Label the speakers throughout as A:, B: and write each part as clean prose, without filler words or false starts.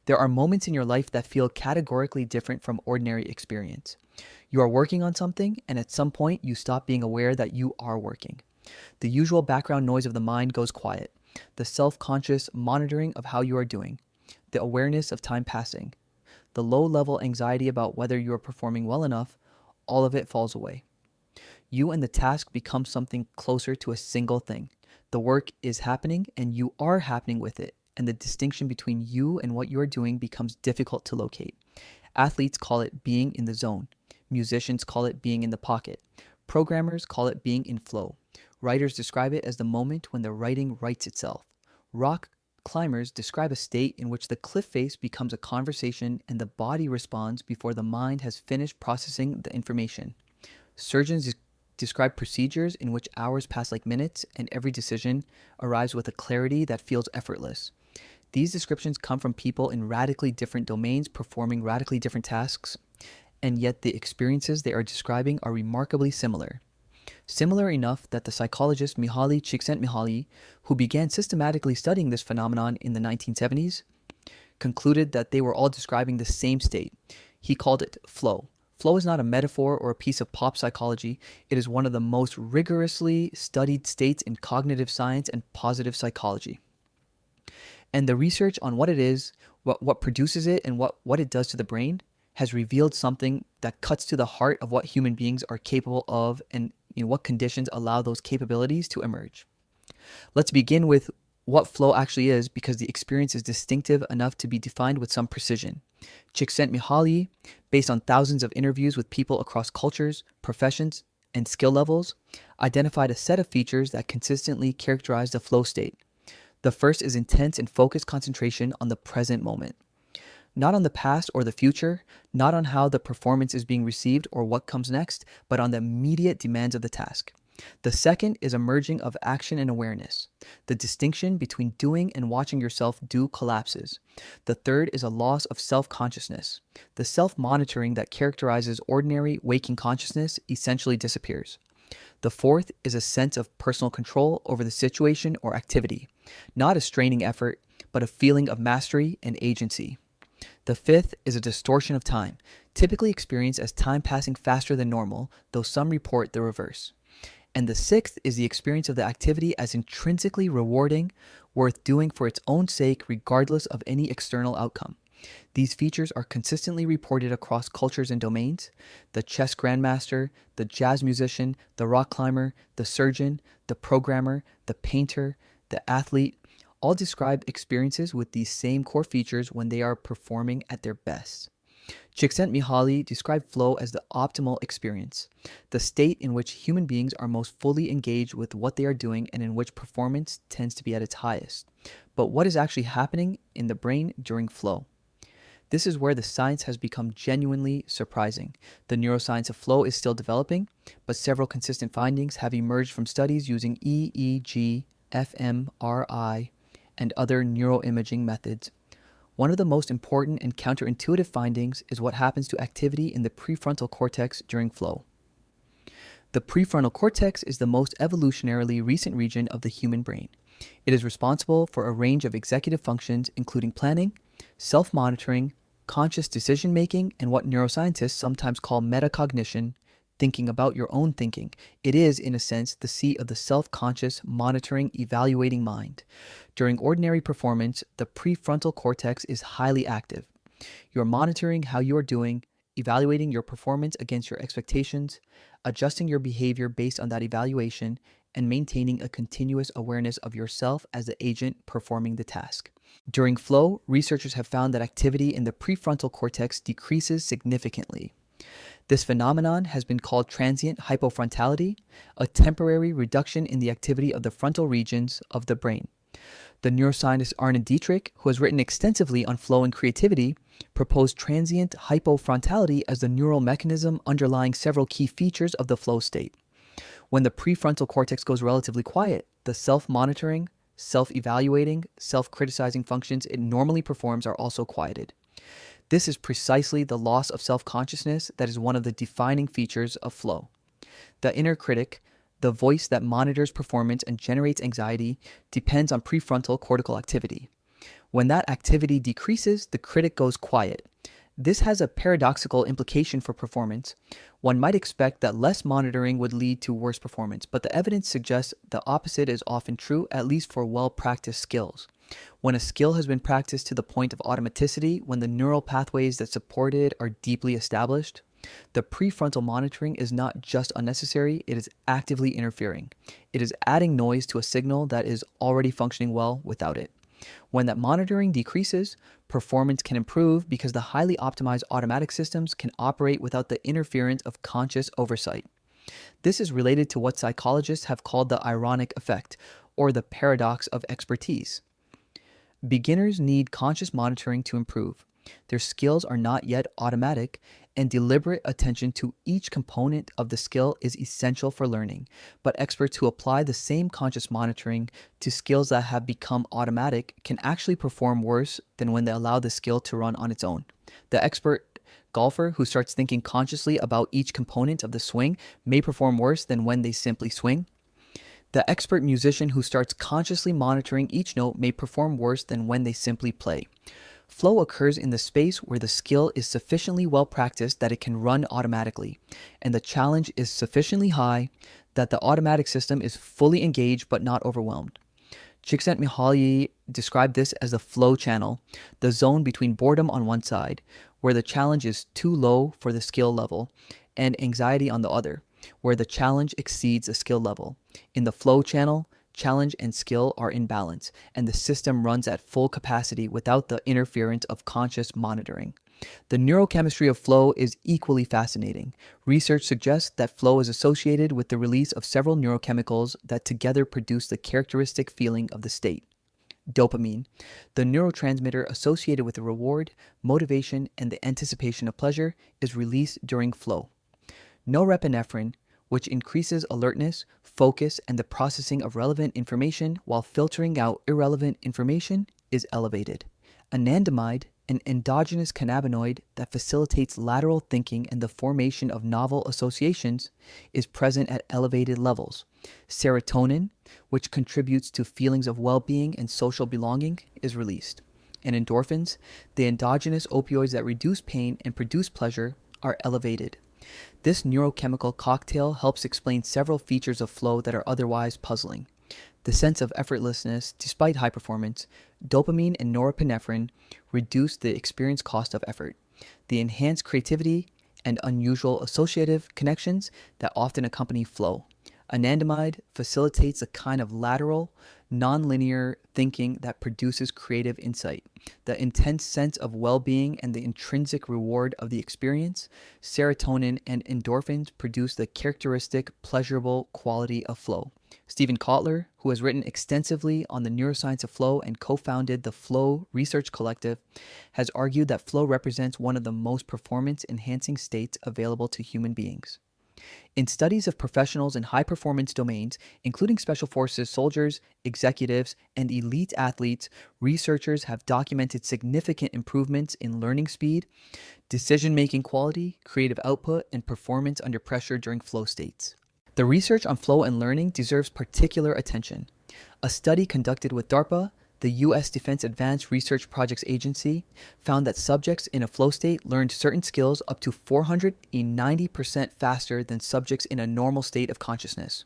A: There are moments in your life that feel categorically different from ordinary experience. You are working on something, and at some point, you stop being aware that you are working. The usual background noise of the mind goes quiet. The self conscious monitoring of how you are doing. The awareness of time passing. The low level anxiety about whether you are performing well enough, all of it falls away. You and the task become something closer to a single thing. The work is happening and you are happening with it, and the distinction between you and what you are doing becomes difficult to locate. Athletes call it being in the zone. Musicians call it being in the pocket. Programmers call it being in flow. Writers describe it as the moment when the writing writes itself. Rock climbers describe a state in which the cliff face becomes a conversation and the body responds before the mind has finished processing the information. Surgeons describe procedures in which hours pass like minutes and every decision arrives with a clarity that feels effortless. These descriptions come from people in radically different domains performing radically different tasks, and yet the experiences they are describing are remarkably similar. Similar enough that the psychologist Mihaly Csikszentmihalyi, who began systematically studying this phenomenon in the 1970s, concluded that they were all describing the same state. He called it flow. Flow is not a metaphor or a piece of pop psychology. It is one of the most rigorously studied states in cognitive science and positive psychology. And the research on what it is, what produces it, and what it does to the brain has revealed something that cuts to the heart of what human beings are capable of and what conditions allow those capabilities to emerge. Let's begin with what flow actually is, because the experience is distinctive enough to be defined with some precision. Csikszentmihalyi, based on thousands of interviews with people across cultures, professions, and skill levels, identified a set of features that consistently characterize the flow state. The first is intense and focused concentration on the present moment. Not on the past or the future, not on how the performance is being received or what comes next, but on the immediate demands of the task. The second is a merging of action and awareness. The distinction between doing and watching yourself do collapses. The third is a loss of self-consciousness. The self-monitoring that characterizes ordinary waking consciousness essentially disappears. The fourth is a sense of personal control over the situation or activity, not a straining effort, but a feeling of mastery and agency. The fifth is a distortion of time, typically experienced as time passing faster than normal, though some report the reverse. And the sixth is the experience of the activity as intrinsically rewarding, worth doing for its own sake regardless of any external outcome. These features are consistently reported across cultures and domains. The chess grandmaster, the jazz musician, the rock climber, the surgeon, the programmer, the painter, the athlete, all describe experiences with these same core features when they are performing at their best. Csikszentmihalyi described flow as the optimal experience, the state in which human beings are most fully engaged with what they are doing and in which performance tends to be at its highest. But what is actually happening in the brain during flow? This is where the science has become genuinely surprising. The neuroscience of flow is still developing, but several consistent findings have emerged from studies using EEG, fMRI, and other neuroimaging methods. One of the most important and counterintuitive findings is what happens to activity in the prefrontal cortex during flow. The prefrontal cortex is the most evolutionarily recent region of the human brain. It is responsible for a range of executive functions, including planning, self-monitoring, conscious decision-making, and what neuroscientists sometimes call metacognition, thinking about your own thinking. It is, in a sense, the seat of the self-conscious, monitoring, evaluating mind. During ordinary performance, the prefrontal cortex is highly active. You're monitoring how you are doing, evaluating your performance against your expectations, adjusting your behavior based on that evaluation, and maintaining a continuous awareness of yourself as the agent performing the task. During flow, researchers have found that activity in the prefrontal cortex decreases significantly. This phenomenon has been called transient hypofrontality, a temporary reduction in the activity of the frontal regions of the brain. The neuroscientist Arne Dietrich, who has written extensively on flow and creativity, proposed transient hypofrontality as the neural mechanism underlying several key features of the flow state. When the prefrontal cortex goes relatively quiet, the self-monitoring, self-evaluating, self-criticizing functions it normally performs are also quieted. This is precisely the loss of self-consciousness that is one of the defining features of flow. The inner critic, the voice that monitors performance and generates anxiety, depends on prefrontal cortical activity. When that activity decreases, the critic goes quiet. This has a paradoxical implication for performance. One might expect that less monitoring would lead to worse performance, but the evidence suggests the opposite is often true, at least for well-practiced skills. When a skill has been practiced to the point of automaticity, when the neural pathways that support it are deeply established, the prefrontal monitoring is not just unnecessary, it is actively interfering. It is adding noise to a signal that is already functioning well without it. When that monitoring decreases, performance can improve because the highly optimized automatic systems can operate without the interference of conscious oversight. This is related to what psychologists have called the ironic effect, or the paradox of expertise. Beginners need conscious monitoring to improve. Their skills are not yet automatic, and deliberate attention to each component of the skill is essential for learning. But experts who apply the same conscious monitoring to skills that have become automatic can actually perform worse than when they allow the skill to run on its own. The expert golfer who starts thinking consciously about each component of the swing may perform worse than when they simply swing. The expert musician who starts consciously monitoring each note may perform worse than when they simply play. Flow occurs in the space where the skill is sufficiently well practiced that it can run automatically, and the challenge is sufficiently high that the automatic system is fully engaged but not overwhelmed. Csikszentmihalyi described this as the flow channel, the zone between boredom on one side, where the challenge is too low for the skill level, and anxiety on the other, where the challenge exceeds the skill level. In the flow channel, challenge and skill are in balance, and the system runs at full capacity without the interference of conscious monitoring. The neurochemistry of flow is equally fascinating. Research suggests that flow is associated with the release of several neurochemicals that together produce the characteristic feeling of the state. Dopamine, the neurotransmitter associated with the reward, motivation, and the anticipation of pleasure, is released during flow. Norepinephrine, which increases alertness, focus, and the processing of relevant information while filtering out irrelevant information, is elevated. Anandamide, an endogenous cannabinoid that facilitates lateral thinking and the formation of novel associations, is present at elevated levels. Serotonin, which contributes to feelings of well-being and social belonging, is released. And endorphins, the endogenous opioids that reduce pain and produce pleasure, are elevated. This neurochemical cocktail helps explain several features of flow that are otherwise puzzling. The sense of effortlessness despite high performance, dopamine and norepinephrine reduce the experience cost of effort. The enhanced creativity and unusual associative connections that often accompany flow. Anandamide facilitates a kind of lateral, nonlinear thinking that produces creative insight. The intense sense of well-being and the intrinsic reward of the experience, serotonin and endorphins produce the characteristic pleasurable quality of flow. Stephen Kotler, who has written extensively on the neuroscience of flow and co-founded the Flow Research Collective, has argued that flow represents one of the most performance-enhancing states available to human beings. In studies of professionals in high-performance domains, including special forces soldiers, executives, and elite athletes, researchers have documented significant improvements in learning speed, decision-making quality, creative output, and performance under pressure during flow states. The research on flow and learning deserves particular attention. A study conducted with DARPA, the U.S. Defense Advanced Research Projects Agency, found that subjects in a flow state learned certain skills up to 490% faster than subjects in a normal state of consciousness.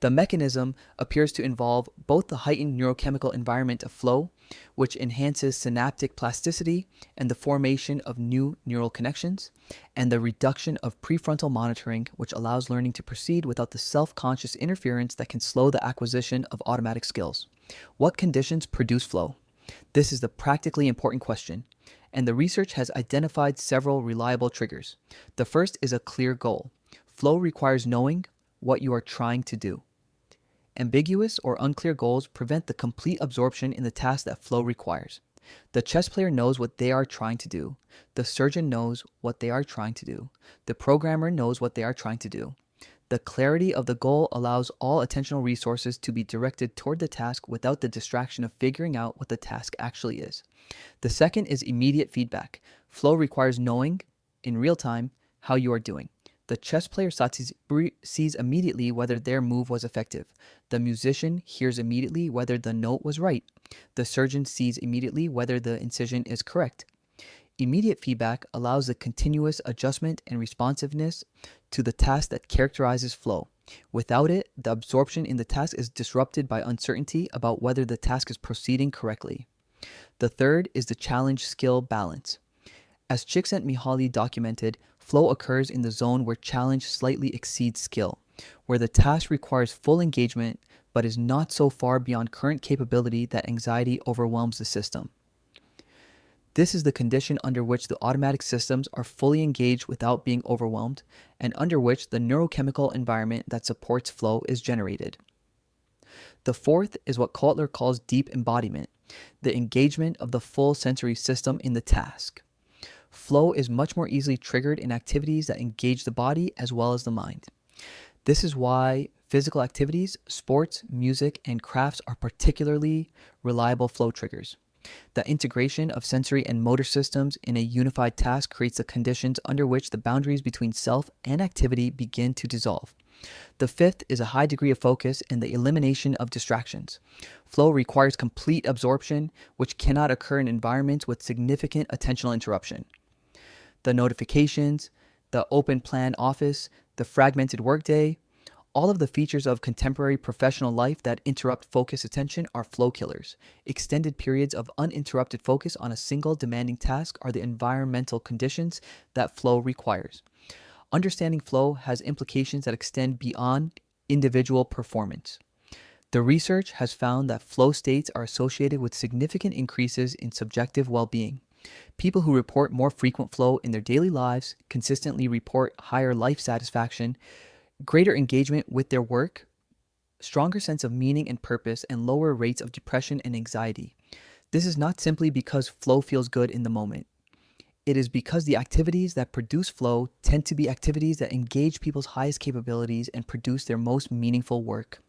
A: The mechanism appears to involve both the heightened neurochemical environment of flow, which enhances synaptic plasticity and the formation of new neural connections, and the reduction of prefrontal monitoring, which allows learning to proceed without the self-conscious interference that can slow the acquisition of automatic skills. What conditions produce flow? This is the practically important question, and the research has identified several reliable triggers. The first is a clear goal. Flow requires knowing what you are trying to do. Ambiguous or unclear goals prevent the complete absorption in the task that flow requires. The chess player knows what they are trying to do. The surgeon knows what they are trying to do. The programmer knows what they are trying to do. The clarity of the goal allows all attentional resources to be directed toward the task without the distraction of figuring out what the task actually is. The second is immediate feedback. Flow requires knowing, in real time, how you are doing. The chess player sees immediately whether their move was effective. The musician hears immediately whether the note was right. The surgeon sees immediately whether the incision is correct. Immediate feedback allows the continuous adjustment and responsiveness to the task that characterizes flow. Without it, the absorption in the task is disrupted by uncertainty about whether the task is proceeding correctly. The third is the challenge-skill balance. As Csikszentmihalyi documented, flow occurs in the zone where challenge slightly exceeds skill, where the task requires full engagement but is not so far beyond current capability that anxiety overwhelms the system. This is the condition under which the automatic systems are fully engaged without being overwhelmed, and under which the neurochemical environment that supports flow is generated. The fourth is what Kotler calls deep embodiment, the engagement of the full sensory system in the task. Flow is much more easily triggered in activities that engage the body as well as the mind. This is why physical activities, sports, music, and crafts are particularly reliable flow triggers. The integration of sensory and motor systems in a unified task creates the conditions under which the boundaries between self and activity begin to dissolve. The fifth is a high degree of focus and the elimination of distractions. Flow requires complete absorption, which cannot occur in environments with significant attentional interruption. The notifications, the open plan office, the fragmented workday, all of the features of contemporary professional life that interrupt focus attention are flow killers. Extended periods of uninterrupted focus on a single demanding task are the environmental conditions that flow requires. Understanding flow has implications that extend beyond individual performance. The research has found that flow states are associated with significant increases in subjective well-being. People who report more frequent flow in their daily lives consistently report higher life satisfaction, greater engagement with their work, stronger sense of meaning and purpose, and lower rates of depression and anxiety. This is not simply because flow feels good in the moment. It is because the activities that produce flow tend to be activities that engage people's highest capabilities and produce their most meaningful work.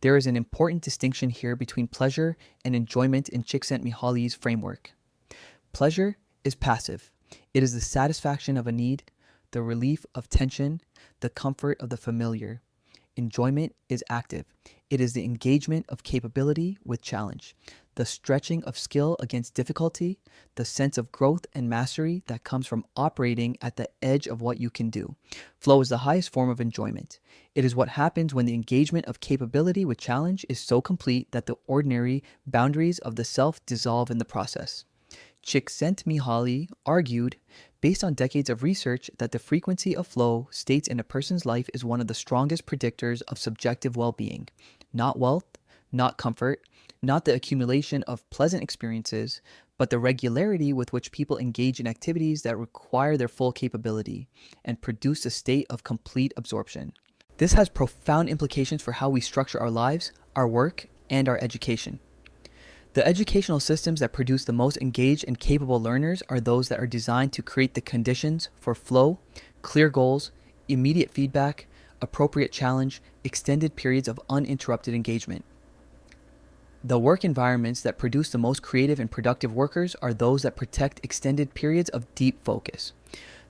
A: There is an important distinction here between pleasure and enjoyment in Csikszentmihalyi's framework. Pleasure is passive. It is the satisfaction of a need, the relief of tension, the comfort of the familiar. Enjoyment is active. It is the engagement of capability with challenge, the stretching of skill against difficulty, the sense of growth and mastery that comes from operating at the edge of what you can do. Flow is the highest form of enjoyment. It is what happens when the engagement of capability with challenge is so complete that the ordinary boundaries of the self dissolve in the process. Csikszentmihalyi argued, based on decades of research, that the frequency of flow states in a person's life is one of the strongest predictors of subjective well-being. Not wealth, not comfort, not the accumulation of pleasant experiences, but the regularity with which people engage in activities that require their full capability and produce a state of complete absorption. This has profound implications for how we structure our lives, our work, and our education. The educational systems that produce the most engaged and capable learners are those that are designed to create the conditions for flow, clear goals, immediate feedback, appropriate challenge, extended periods of uninterrupted engagement. The work environments that produce the most creative and productive workers are those that protect extended periods of deep focus.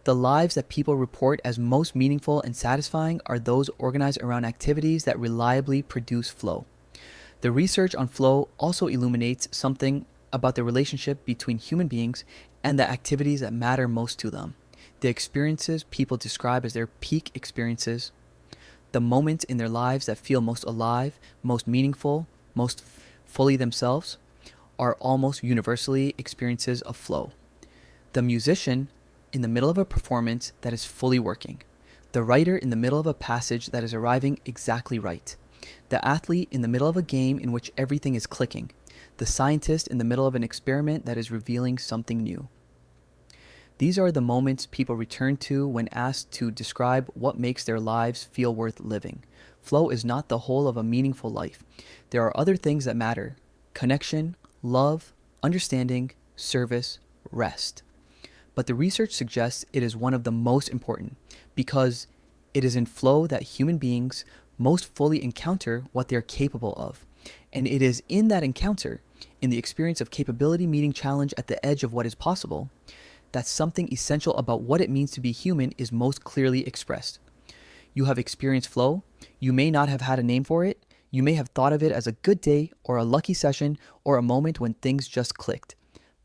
A: The lives that people report as most meaningful and satisfying are those organized around activities that reliably produce flow. The research on flow also illuminates something about the relationship between human beings and the activities that matter most to them. The experiences people describe as their peak experiences, the moments in their lives that feel most alive, most meaningful, most fully themselves, are almost universally experiences of flow. The musician in the middle of a performance that is fully working. The writer in the middle of a passage that is arriving exactly right. The athlete in the middle of a game in which everything is clicking. The scientist in the middle of an experiment that is revealing something new. These are the moments people return to when asked to describe what makes their lives feel worth living. Flow is not the whole of a meaningful life. There are other things that matter: connection, love, understanding, service, rest. But the research suggests it is one of the most important because it is in flow that human beings most fully encounter what they are capable of. And it is in that encounter, in the experience of capability meeting challenge at the edge of what is possible, that something essential about what it means to be human is most clearly expressed. You have experienced flow. You may not have had a name for it. You may have thought of it as a good day or a lucky session or a moment when things just clicked.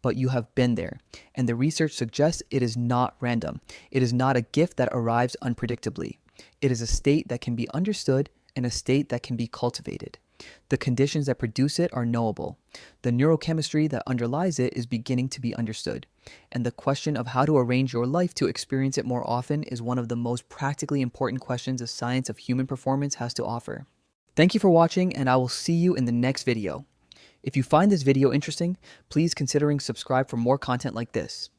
A: But you have been there, and the research suggests it is not random. It is not a gift that arrives unpredictably. It is a state that can be understood and a state that can be cultivated. The conditions that produce it are knowable. The neurochemistry that underlies it is beginning to be understood. And the question of how to arrange your life to experience it more often is one of the most practically important questions the science of human performance has to offer. Thank you for watching, and I will see you in the next video. If you find this video interesting, please consider subscribing for more content like this.